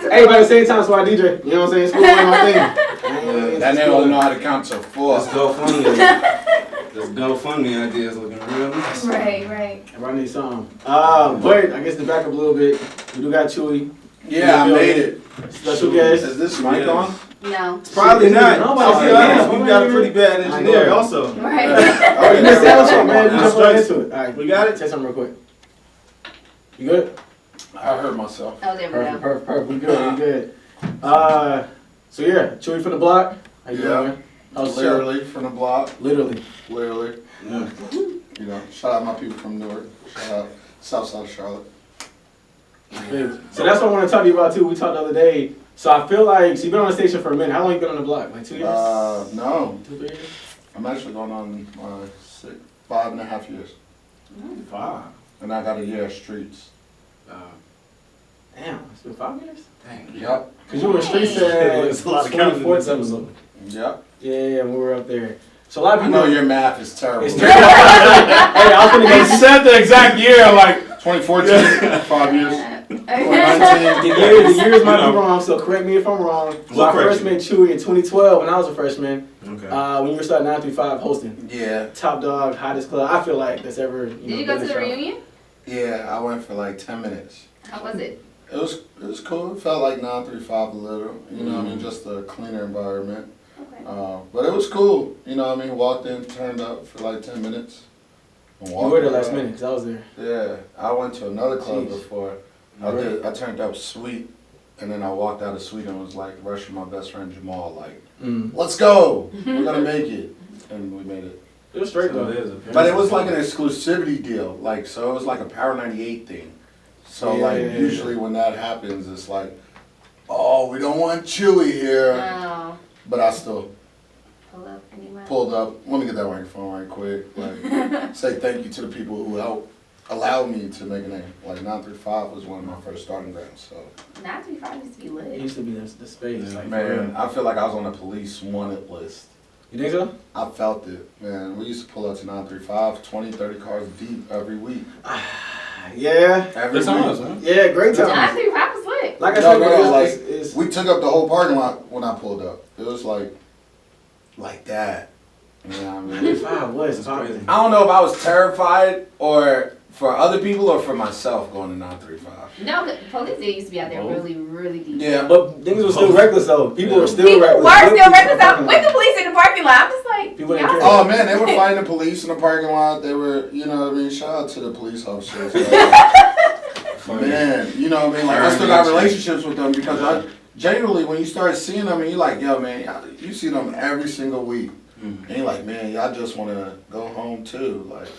Hey, but at the same time, so I DJ. You know what I'm saying? School ain't my thing. That nigga don't know how to count to 4. This GoFundMe idea is looking real nice. Right. I need something. But I guess to back up a little bit, we do got Chewy. Yeah, I made it. Special guest. Is this mic on? No. Probably not. Nobody To be honest, we got a pretty bad engineer also. Right. Okay, let's tell something, man. We jump right into it. All right, We got it? Say something real quick. You good? I heard myself. Oh, there we go. Perfect. We good. So yeah, Chewy from the block. How you doing, man? How's the show? Literally from the block. Literally. Yeah. You know, shout out my people from Newark. Shout out Southside Charlotte. So that's what I want to talk to you about too. We talked the other day. So I feel like, so you've been on the station for a minute. How long you been on the block? Like 2 years? No. 2, 3 years? I'm actually going on 5.5 years. 5. And I got a year of streets. Damn, it's been 5 years? Dang. Yep. Because you were in streets There's a lot of counting in this 2014. episode. Yep. Yeah, when we were up there. So a lot of I people. know your math is terrible. It's terrible. Hey, I was gonna He get said the exact year, like 2014, 5 years. 2019. the years might be wrong, so correct me if I'm wrong. So We'll I correct first you. met Chewy in 2012 when I was a freshman. okay. When you were starting 935 hosting. Yeah. Top dog, hottest club. I feel like that's ever. Did you go to the reunion? Yeah, I went for like 10 minutes. How was it? It was cool. It felt like 935 a little. You know what I mean? Just a cleaner environment. Okay. But it was cool. You know what I mean? Walked in, turned up for like 10 minutes. And You walked were there last around. minute because I was there. Yeah, I went to another club Jeez. before. Really? I turned up sweet, and then I walked out of sweet and was like rushing my best friend Jamal, like, Mm. let's go, we're gonna make it, and we made it. It was straight So though. it is a But it was like an exclusivity deal, like, so it was like a Power 98 thing. So Yeah, like yeah, yeah. usually when that happens, it's like, oh, we don't want Chewy here, Oh, but I still pull up anyway. pulled up. Let me get that microphone right quick. Like, say thank you to the people who helped allow me to make a name. Like 935 was one of my first starting grounds. So 935 used to be It lit. used to be the space. Yeah. Like, for man, real. I feel like I was on the police wanted list. You think so? I felt it, man. We used to pull up to 935, 20, 30 cars deep every week. Yeah. Every Good times, week. huh? Yeah, great times. 935 was lit. Like I No, said, no, man, like, it's We took up the whole parking lot when I pulled up. It was like that. You know what I mean? 5 was That's popping. crazy. I don't know if I was terrified or for other people or for myself going to 935. No, the police did used to be out there Oh. really, really deep. Yeah, But things were still reckless though. People were still People reckless. were Good still people reckless out in the with the parking police in the parking lot. I'm just like, People didn't y'all- care. oh man, they were fighting the police in the parking lot. They were, you know what I mean? Shout out to the police officers. Man, you know what I mean? Like I still got relationships with them because I genuinely, when you start seeing them and you're like, yo man, you see them every single week. And you're like, man, y'all just want to go home too. Like,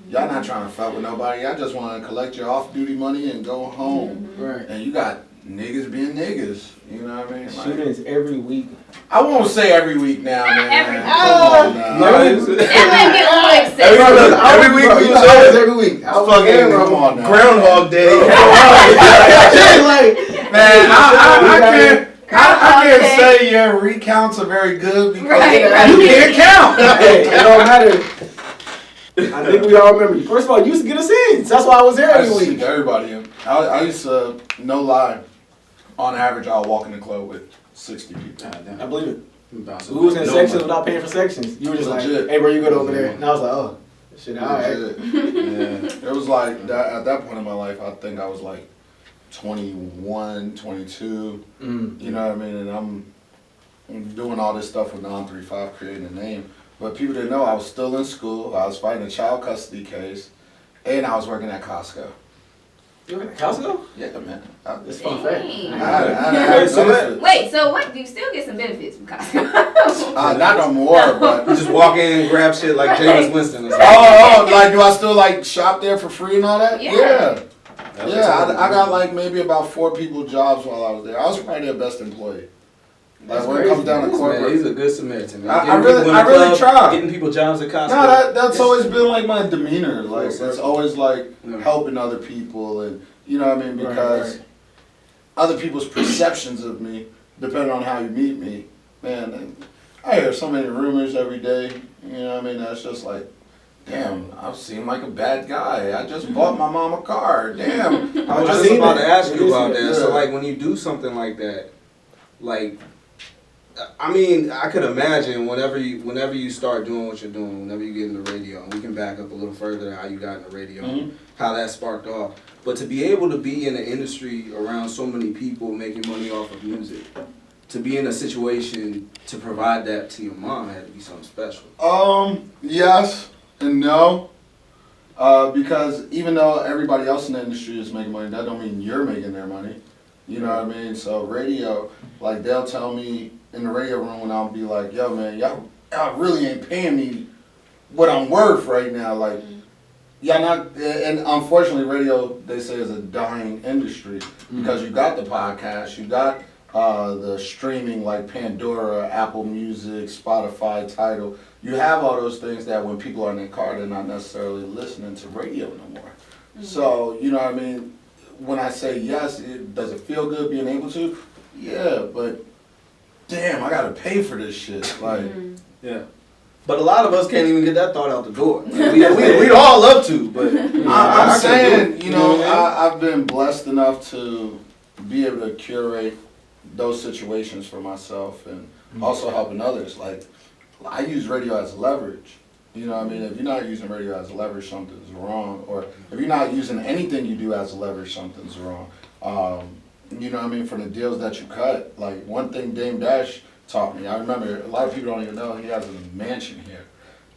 y'all not trying to fuck with nobody. Y'all just want to collect your off-duty money and go home. Right. And you got niggas being niggas. You know what I mean? Like, Shootings every week. I won't say every week now, man. every- Come on now. No, That might be a little excessive. Every week we was I was there. every week. I was Fucking come on now. Groundhog Day. Man, I can't Okay. say your recounts are very good because Right. you can't count. Hey, it don't matter. I think we all remember you. First of all, you used to get us in. That's why I was there I every used to week. see everybody in. I used to, no lie, on average, I'll walk in the club with 60 people. I believe it. We was in sections without paying for sections. You were just Legit. like, hey bro, you go over there. And I was like, oh, shit, alright. Legit. Yeah. It was like, that, at that point in my life, I think I was like 21, 22. Mm. You know what I mean? And I'm doing all this stuff with 935, creating a name. But people didn't know I was still in school. I was fighting a child custody case. And I was working at Costco. You were at Costco? Yeah, man. That's fun fact. Dang. I had So benefits. Wait, so what? Do you still get some benefits from Costco? Not no more, but... You just walk in and grab shit like James Winston or something. Oh, like, do I still, like, shop there for free and all that? Yeah. Yeah, I got, like, maybe about 4 people jobs while I was there. I was probably their best employee. Like, That's when it comes crazy. down to Man, corporate... he's a good Samaritan, man. I Getting really- people in I the really club, try. Getting people jobs at Costco. No, that's always been like my demeanor. Like it's always like Yeah. helping other people, and you know what I mean, because Right. other people's perceptions of me, depending on how you meet me, man. I hear so many rumors every day. You know what I mean? That's just like damn, I seem like a bad guy. I just bought my mom a car. Damn. I was I just seen about that. to ask I you did about see that. that. So, Yeah. like, when you do something like that, like, I mean, I could imagine whenever you start doing what you're doing, whenever you get in the radio, and we can back up a little further to how you got in the radio, Mhm. how that sparked off. But to be able to be in an industry around so many people making money off of music, to be in a situation to provide that to your mom had to be something special. Yes and no. Because even though everybody else in the industry is making money, that don't mean you're making their money. You know what I mean? So radio, like they'll tell me in the radio room and I'll be like, yo man, y'all really ain't paying me what I'm worth right now. Like, y'all not, and unfortunately radio, they say, is a dying industry because you got the podcast, you got the streaming like Pandora, Apple Music, Spotify, Tidal. You have all those things that when people are in their car, they're not necessarily listening to radio no more. So, you know what I mean? When I say yes, does it feel good being able to? Yeah, but damn, I gotta pay for this shit. Like, Yeah. But a lot of us can't even get that thought out the door. Like, we'd all love to, but I'm I couldn't do saying, it. you know, what I I've been blessed enough to be able to curate those situations for myself and also helping others. Like, I use radio as leverage. You know what I mean? If you're not using radio as leverage, something's wrong. Or if you're not using anything you do as leverage, something's wrong. You know what I mean? For the deals that you cut, like one thing Dame Dash taught me, I remember a lot of people don't even know he has a mansion here.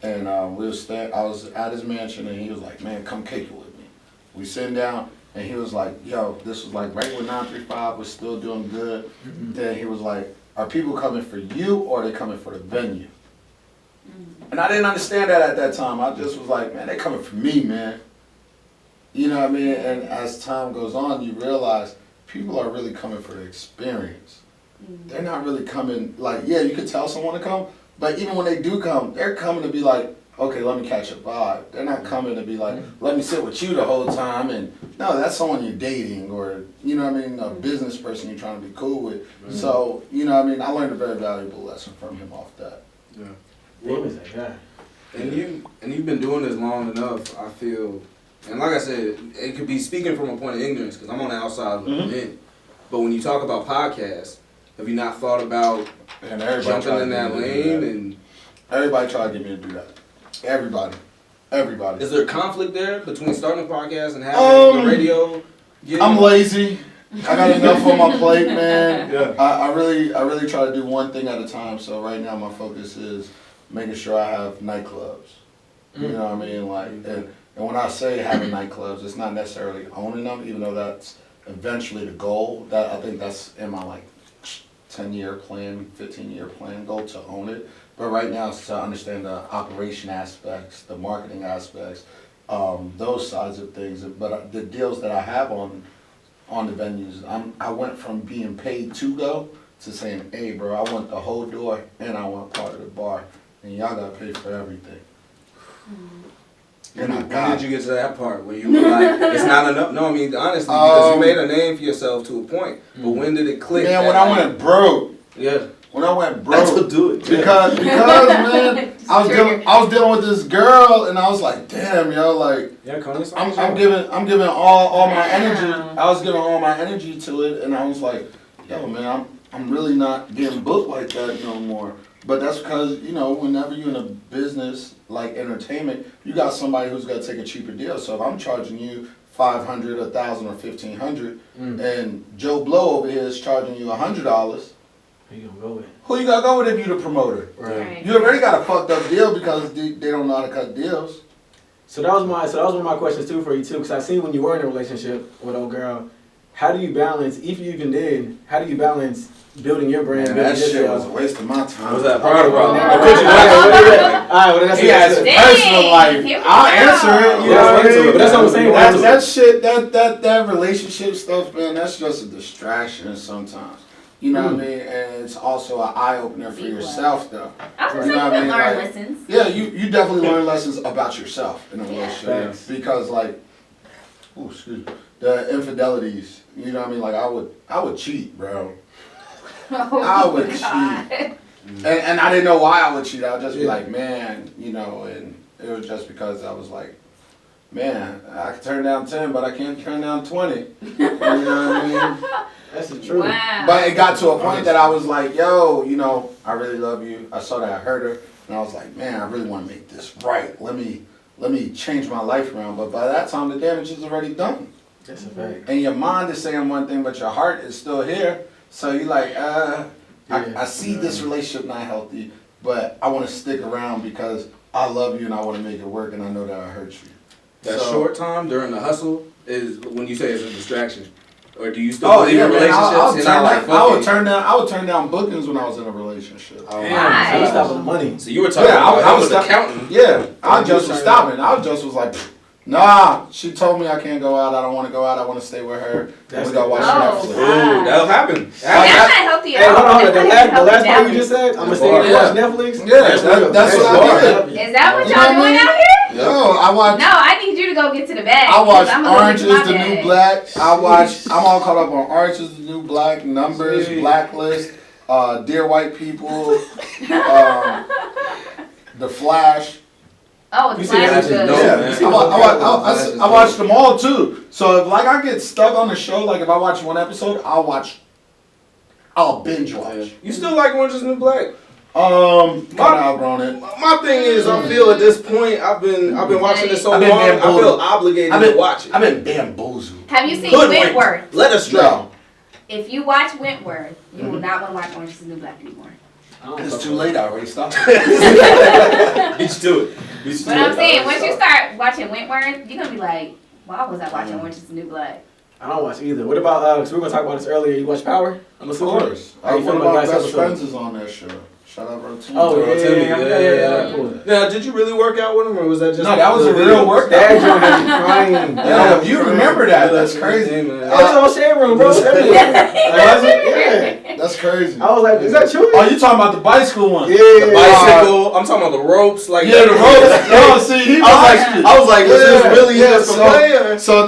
And I was at his mansion and he was like, man, come kick it with me. We sitting down and he was like, yo, this was like right when 935 was still doing good. Then he was like, are people coming for you or are they coming for the venue? And I didn't understand that at that time. I just was like, man, they're coming for me, man. You know what I mean? And as time goes on, you realize people are really coming for the experience. They're not really coming, like, yeah, you could tell someone to come, but even when they do come, they're coming to be like, okay, let me catch a vibe. They're not coming to be like, let me sit with you the whole time. And no, that's someone you're dating or, you know what I mean, a business person you're trying to be cool with. So, you know what I mean, I learned a very valuable lesson from him off that. Dame is that guy. And you've been doing this long enough, I feel, and like I said, it could be speaking from a point of ignorance because I'm on the outside looking in. But when you talk about podcasts, have you not thought about And everybody jumping tried in to that get me to do lane? that. And Everybody tried to get me to do that. Everybody. is there conflict there between starting a podcast and having the radio? gig? I'm lazy. I got enough on my plate, man. Yeah. I really try to do one thing at a time. So right now my focus is making sure I have nightclubs. You know what I mean? Like, and when I say having nightclubs, it's not necessarily owning them, even though that's eventually the goal. That I think that's in my like 10-year plan, 15-year plan goal to own it. But right now it's to understand the operation aspects, the marketing aspects, those sides of things. But the deals that I have on the venues, I went from being paid to go to saying, hey bro, I want the whole door and I want part of the bar. And y'all gotta pay for everything. And I When got did you get to that part where you were like, it's not enough? No, I mean, honestly, because you made a name for yourself to a point. But when did it click? man, that, when I like, went broke, Yeah. when I went That's broke, what do it. because man, I was dealing with this girl and I was like, damn yo, like Yeah, Connie, I'm giving all my energy. I was giving all my energy to it, and I was like, yo, man, I'm really not getting booked like that no more. But that's because, you know, whenever you're in a business like entertainment, you got somebody who's got to take a cheaper deal. So if I'm charging you $500, $1,000, or $1,500, and Joe Blow over here is charging you $100, Who you gonna go with? who you gotta go with if you the promoter? Right. You already got a fucked up deal because they don't know how to cut deals. So that was one of my questions too for you too, because I seen when you were in a relationship with old girl, how do you balance, if you even did, how do you balance building your brand, Man, building that your shit was sales? a waste of my time. Was that part of it? Alright, well that's He has it. Dang, personal life. here we I'll go. answer it. You Yeah, know what I answer it, mean? but that's what I'm saying. That shit, that relationship stuff, man, that's just a distraction sometimes. You know what I mean? And it's also an eye opener for Big yourself, though. I was You just know what I saying, mean? learn Like, lessons. yeah, you definitely learn lessons about yourself in a relationship Thanks. because, like, oh, excuse me, the infidelities. You know what I mean? Like, I would cheat, bro. Oh, I would God. cheat. And I didn't know why I would cheat. I would just be like, man, you know, and It was just because I was like, man, I can turn down 10, but I can't turn down 20. You know what I mean? That's the truth. Wow. But it got to a point that I was like, yo, you know, I really love you. I saw that I hurt her, and I was like, man, I really want to make this right. Let me change my life around. But by that time, the damage is already done. That's a fact. And your mind is saying one thing, but your heart is still here. So you're like, I see this relationship not healthy, but I want to stick around because I love you and I want to make it work, and I know that I hurt you. That So- short time during the hustle is when you say it's a distraction, or do you still believe in man, relationships? I would turn down bookings when I was in a relationship. So Why? you stop with the money. So you were talking Yeah, about I him was with accounting. Yeah, I you just turn was stopping. I just was like, nah. She told me I can't go out. I don't want to go out. I want to stay with her. That's We gotta watch Oh. Netflix. Ooh, that'll happen. That's not healthy Hey, at all. hold on. The That's not last healthy part you balance. just said, I'm gonna stay here and Yeah. watch Netflix. Yeah, real. that's what I smart. did. Is that what You y'all know what I doing mean? out here? Yo, I watch. No, I need you to go get to the bag. I watch 'cause I'ma go Orange get is my the bag. New Black. I'm all caught up on Orange is the New Black, Numbers, Sweet. Blacklist, Dear White People, The Flash. Oh, the You see Flash that? is good. No, Yeah, man. I watch them all too. So if like I get stuck on the show, like if I watch one episode, I'll binge watch. You still like Orange is the New Black? Kind of outgrown it. My thing is, I feel at this point, I've been watching this so I've been long, I feel bamboozled. obligated I've been- to watch it. I've been bamboozled. Have you seen Hoodwinked. Wentworth? Let us straight. No, If you watch Wentworth, you will not want to watch Orange is the New Black anymore. I don't it's fuck too with late. I already stopped. Beat you to it. Beat you to But it. I'm saying, once you start watching Wentworth, you're gonna be like, why was I watching Orange is the New Black? I don't watch either. What about, because we were gonna talk about this earlier, you watch Power? I'm Of assuming. course. How you What feel about about last Best episode? Friends is on that show? Shout out Routine. Oh, yeah, Timmy, yeah, cool. Now, did you really work out with him, or was that just? No, that was the a real video? workout. That joint had me crying. Yeah, you remember that? That's crazy. Yeah, man. I was on Shade Room, bro. Was it? Yeah. That's crazy. I was like, is that true? Oh, you talking about the bicycle one? Yeah. The bicycle. I'm talking about the ropes. Like Yeah, the ropes. No, see, he I was like, was Yeah. this really Yeah, just a so- play? Or? So